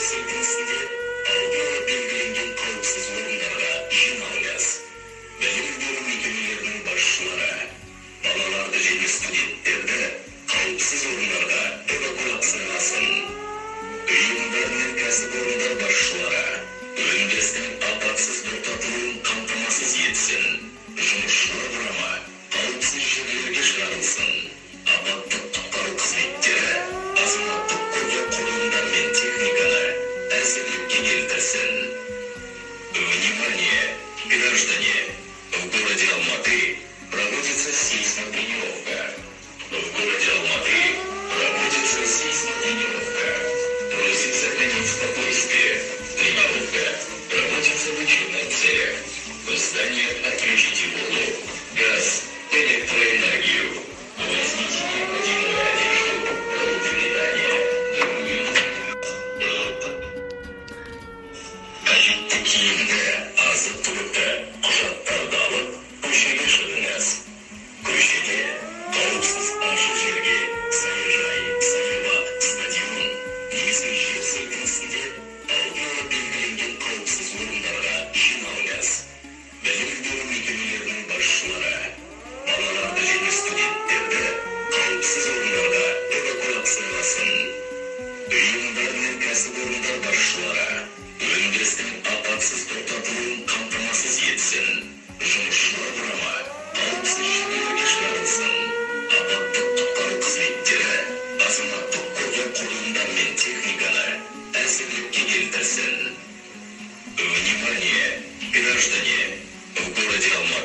сілкінісінде алдын белгіленген қауіпсіз орындарға жиналыңыз. Білім беру мекемелерінің басшылары балаларды және студенттерді қауіпсіз орындарға эвакуацияласын. Ұйымдар мен кәсіпорындар басшылары өндірістің апатсыз тоқтатылуын қамтамасыз етсін. Жұмысшылар құрамы қауіпсіз жерлерге шығарылсын. Апаттық құтқару қызметтері азаматтық қорғау құрылымдар мен техниканы әзірлікке келтірсін. Внимание, граждане! В городе Алматы проводится сейсмотренировка. В городе Алматы проводится сейсмотренировка. Просит сохранить спокойствие. Тренировка проводится в учебных целях. В зданиях отключите воду, газ, электроэнергию. Возьмите необходимую одежду, продукты питания. Қажетті киімді, азық-түлікті, құжаттарды алып, көшеге шығыңыз. Көшеде қауіпсіз ашық жерге, саяжай, саябақ, стадион, немесе жер сілкінісінде алдын белгіленген қауіпсіз орындарға жиналыңыз. Білім беру мекемелерінің басшылары балаларды және студенттерді қауіпсіз орындарға эвакуацияласын. Ұйымдар мен кәсіпорындар басшылары өндірістің апатсыз тоқтатылуын қамтамасыз етсін. Жұмысшылар құрамы қауіпсіз жерлерге шығарылсын. Апаттық құтқару қызметтері азаматтық қорғау құрылымдар мен техниканы әзірлікке келтірсін. Внимание, граждане! В городе Алматы